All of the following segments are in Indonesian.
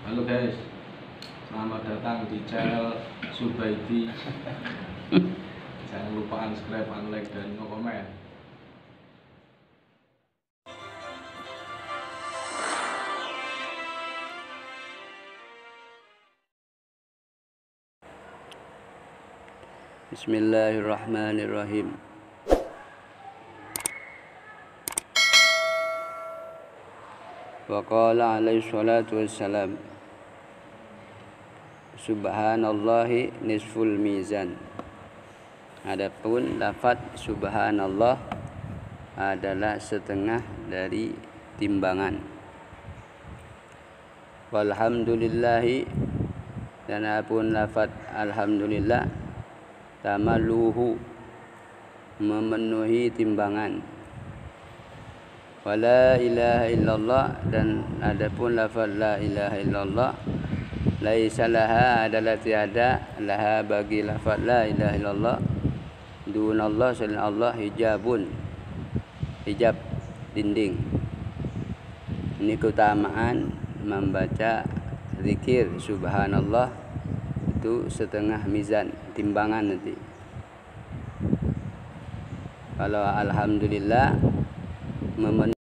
Halo guys, selamat datang di channel Subaidi. Jangan lupa subscribe, like, dan komen. Bismillahirrahmanirrahim. Wa qala alaihi salatu wassalam, subhanallahi nisful mizan. Adapun lafaz subhanallah adalah setengah dari timbangan. Walhamdulillahi, dan adapun lafaz alhamdulillah tamaluhu, memenuhi timbangan. Wala ilaha illallah, dan adapun lafaz la ilaha illallah laisa laha, adalah tiada laha bagi lafaz la ilaha illallah dunallah selain Allah hijabun, hijab, dinding. Ini keutamaan membaca zikir subhanallah, itu setengah mizan, timbangan nanti. Kalau alhamdulillah memenuhi.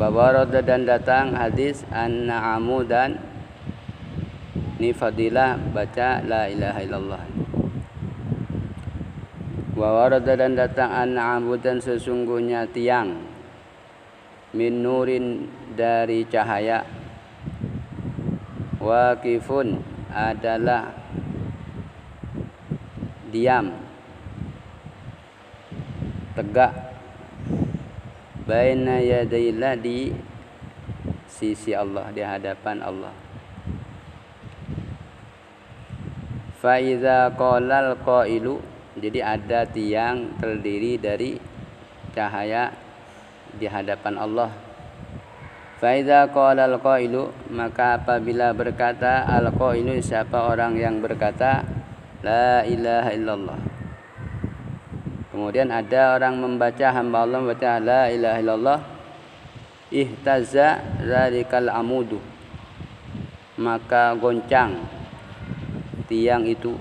Wawarada, dan datang hadis an-na'amu, dan ini fadilah baca la ilaha illallah. Wawarada, dan datang an-na'amu, dan sesungguhnya tiang, min nurin, dari cahaya. Waqifun, adalah diam, tegak, baina yadayillah, di sisi Allah, di hadapan Allah. Fa iza qalal qailu, jadi ada tiang terdiri dari cahaya di hadapan Allah. Fa iza qalal qailu, maka apabila berkata al qailu, siapa orang yang berkata la ilaha illallah. Kemudian ada orang membaca, hamba Allah membaca la ilaha illallah, ihtazza zalikal amudu, maka goncang tiang itu.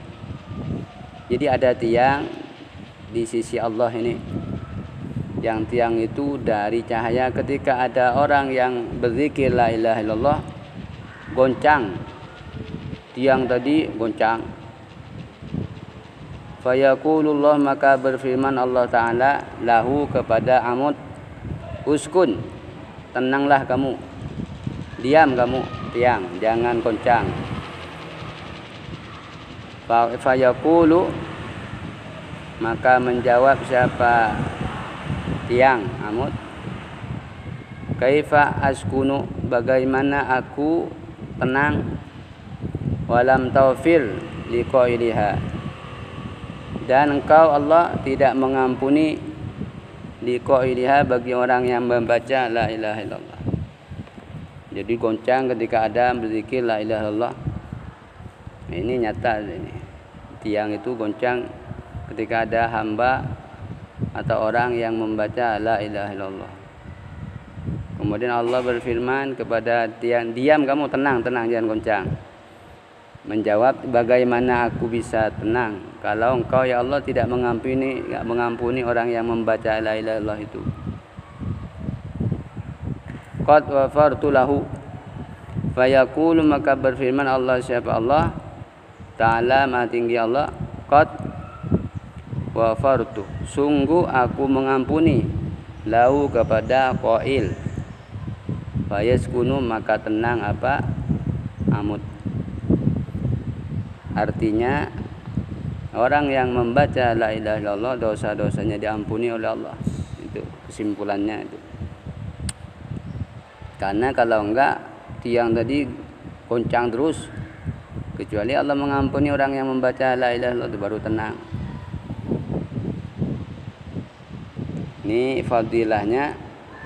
Jadi ada tiang di sisi Allah ini, yang tiang itu dari cahaya. Ketika ada orang yang berzikir la ilaha illallah, goncang tiang tadi, goncang. Fayaqulullah, maka berfirman Allah Ta'ala lahu, kepada amud, uskun, tenanglah kamu, diam kamu tiang, jangan goncang. Fayaqulu, maka menjawab siapa tiang, amud, kaifa askunu, bagaimana aku tenang, walam taufir liqailiha, dan engkau Allah tidak mengampuni liqailiha, bagi orang yang membaca la ilaha illallah. Jadi goncang ketika ada berzikir la ilaha illallah. Ini nyata, ini tiang itu goncang ketika ada hamba atau orang yang membaca la ilaha illallah. Kemudian Allah berfirman kepada tiang, diam kamu, tenang, jangan goncang. Menjawab, bagaimana aku bisa tenang kalau engkau ya Allah tidak mengampuni orang yang membaca la ilaha illallah itu. Qad wafartu lahu, fayaqulu, maka berfirman Allah, siapa Allah Ta'ala maha tinggi Allah, qad wafartu, sungguh aku mengampuni, lahu, kepada qail, fayaskunu, maka tenang apa, amud. Artinya orang yang membaca la ilaha illallah dosa-dosanya diampuni oleh Allah. Itu kesimpulannya itu. Karena kalau enggak, tiang tadi goncang terus. Kecuali Allah mengampuni orang yang membaca la ilaha illallah, itu baru tenang. Ini fadilahnya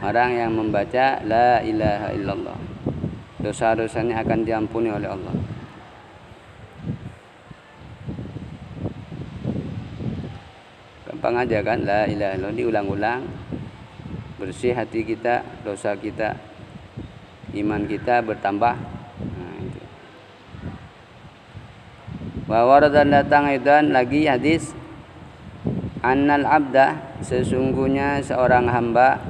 orang yang membaca la ilaha illallah, dosa-dosanya akan diampuni oleh Allah. Gampang aja kan, la ilaha illallah diulang-ulang, bersih hati kita, dosa kita. iman kita bertambah. Nah, itu. Wa warada datang aidan lagi hadis annal abda sesungguhnya seorang hamba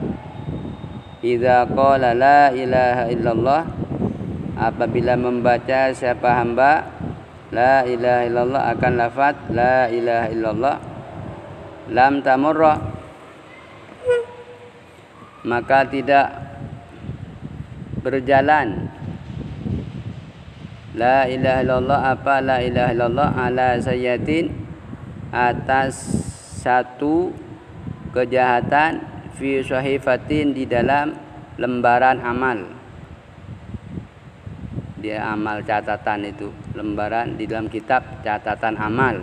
idza qala la ilaha illallah apabila membaca siapa hamba la ilaha illallah akan lafaz la ilaha illallah lam tamurra maka tidak berjalan la ilaha illallah apa la ilaha illallah ala sayyatin atas satu kejahatan fi sahifatin di dalam lembaran amal. Dia amal catatan itu, lembaran di dalam kitab catatan amal.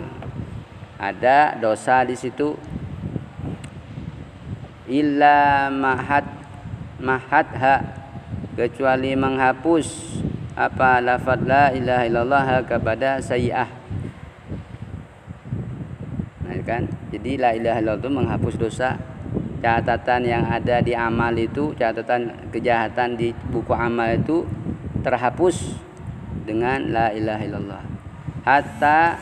Ada dosa di situ. Illa mahatha kecuali menghapus apa lafaz la ilaha illallah kepada sayyi'ah. Nah, kan? Jadi la ilaha illallah itu menghapus dosa. Catatan yang ada di amal itu, catatan kejahatan di buku amal itu terhapus dengan la ilaha illallah. Hatta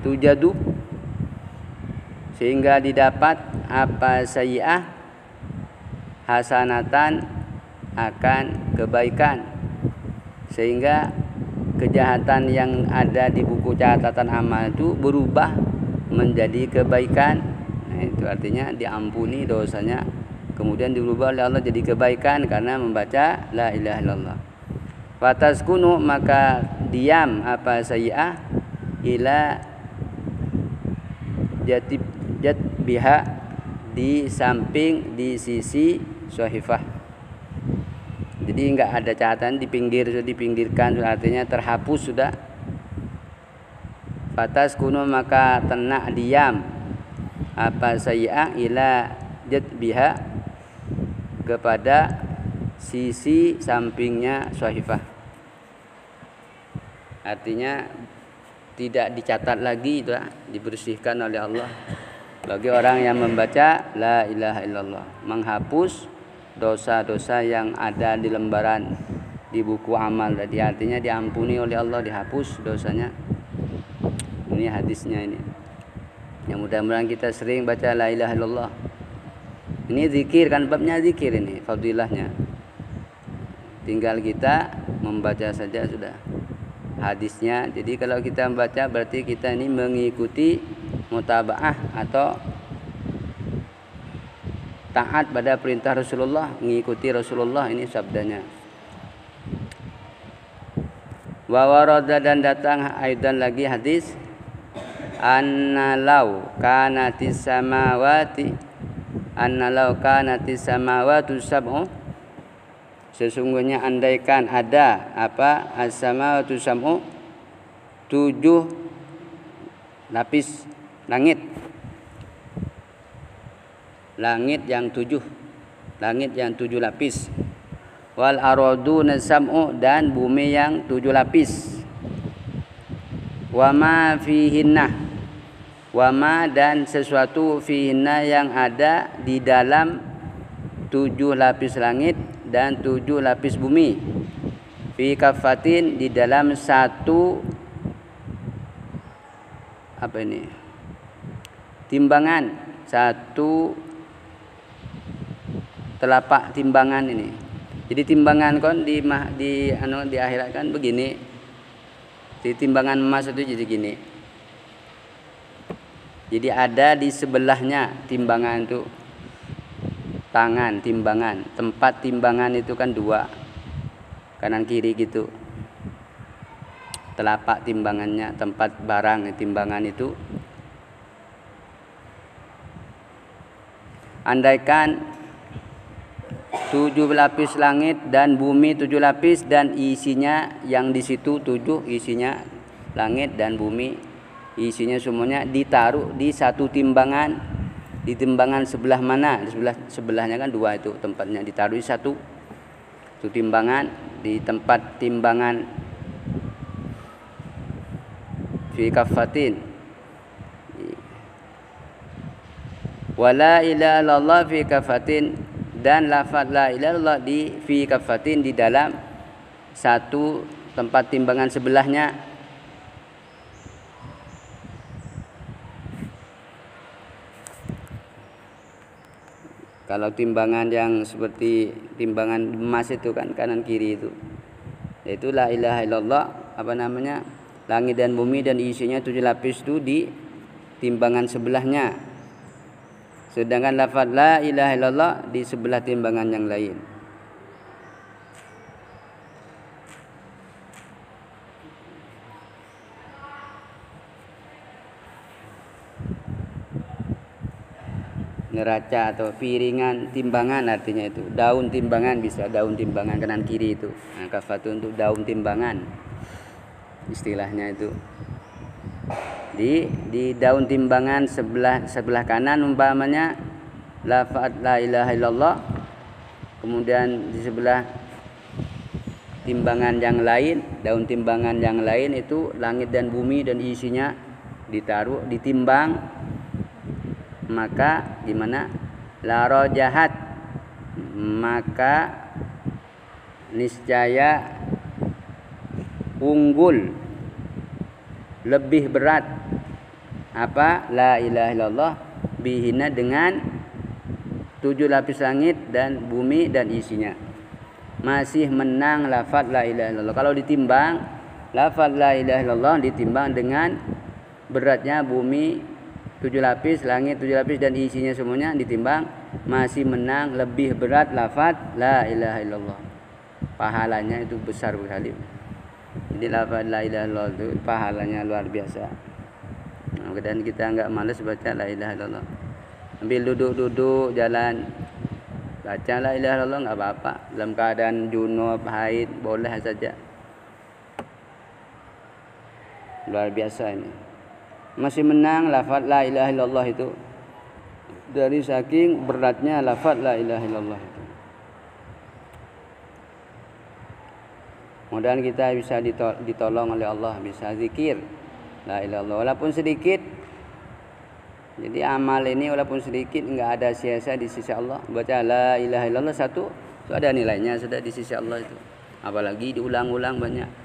tujadu sehingga didapat apa sayyi'ah hasanatan akan kebaikan, sehingga kejahatan yang ada di buku catatan amal itu berubah menjadi kebaikan. Nah, itu artinya diampuni dosanya, kemudian dirubah oleh Allah jadi kebaikan karena membaca la ilaha illallah. Fataskunu maka diam apa sayyi'ah ila jat biha di samping di sisi sahifah. Jadi enggak ada catatan di pinggir, sudah dipinggirkan, artinya terhapus sudah. Fatas kuno maka tenak diam apa sayyi'ah ila jat biha kepada sisi sampingnya sahifah. Artinya tidak dicatat lagi, itu dibersihkan oleh Allah bagi orang yang membaca la ilaha illallah, menghapus dosa-dosa yang ada di lembaran di buku amal tadi, artinya diampuni oleh Allah, dihapus dosanya. Ini hadisnya ini. Yang mudah-mudahan kita sering baca la ilaha illallah. Ini zikir kan, babnya zikir ini, fadilahnya. Tinggal kita membaca saja sudah hadisnya. Jadi kalau kita membaca berarti kita ini mengikuti mutabaah atau taat pada perintah Rasulullah, mengikuti Rasulullah, ini sabdanya. Wa warada dan datang aidan lagi hadis annalau kanatis samawati sab'u sesungguhnya andaikan ada apa as-samawatu sab'u 7 lapis langit yang 7 lapis wal araduna sab'u dan bumi yang 7 lapis wa ma fihinna wama dan sesuatu fihinna yang ada di dalam 7 lapis langit dan 7 lapis bumi fi kafatin di dalam satu apa ini timbangan, satu telapak timbangan ini. Jadi timbangan kon di akhirat kan begini, di timbangan emas itu jadi gini. Jadi ada di sebelahnya timbangan itu tangan timbangan, tempat timbangan itu kan 2 kanan kiri gitu. Telapak timbangannya, tempat barang timbangan itu. Andaikan 7 lapis langit dan bumi 7 lapis dan isinya yang di situ 7 isinya langit dan bumi isinya semuanya ditaruh di satu timbangan. Di timbangan sebelah mana? Di sebelahnya kan 2 itu tempatnya, ditaruh di satu timbangan, di tempat timbangan fi kaffatin. Wala ilaha illallah fi kaffatin, dan lafaz la ilaha illallah di fi kaffatin di dalam satu tempat timbangan sebelahnya. Kalau timbangan yang seperti timbangan emas itu kan kanan kiri itu, yaitu la ilaha illallah langit dan bumi dan isinya 7 lapis itu di timbangan sebelahnya. Sedangkan lafaz la ilaha illallah di sebelah timbangan yang lain. Neraca atau piringan timbangan artinya itu. Daun timbangan, bisa daun timbangan kanan kiri itu. Nah, kafatu untuk daun timbangan. Istilahnya itu. Di daun timbangan sebelah kanan umpamanya lafaz la ilaha illallah. Kemudian di sebelah timbangan yang lain, daun timbangan yang lain itu langit dan bumi dan isinya ditimbang. Maka gimana? La rojahat, maka niscaya unggul, lebih berat apa? La ilaha illallah bihina dengan 7 lapis langit dan bumi dan isinya. Masih menang lafaz la ilaha illallah. Kalau ditimbang lafaz la ilaha illallah ditimbang dengan beratnya bumi 7 lapis, langit 7 lapis dan isinya semuanya ditimbang, masih menang lebih berat lafaz la ilaha illallah. Pahalanya itu besar sekali. Jadi lafaz la ilaha illallah itu pahalanya luar biasa. Dan kita enggak malas baca la ilaha illallah. Ambil duduk-duduk jalan baca la ilaha illallah enggak apa-apa. Dalam keadaan junub, haid boleh saja. Luar biasa ini. Masih menang lafaz la ilaha illallah itu dari saking beratnya lafaz la ilaha illallah itu. Mudah-mudahan kita bisa ditolong oleh Allah, bisa zikir la ilaha illallah walaupun sedikit. Jadi amal ini walaupun sedikit enggak ada sia-sia di sisi Allah. Baca la ilaha illallah satu itu ada nilainya sudah di sisi Allah itu. Apalagi diulang-ulang banyak.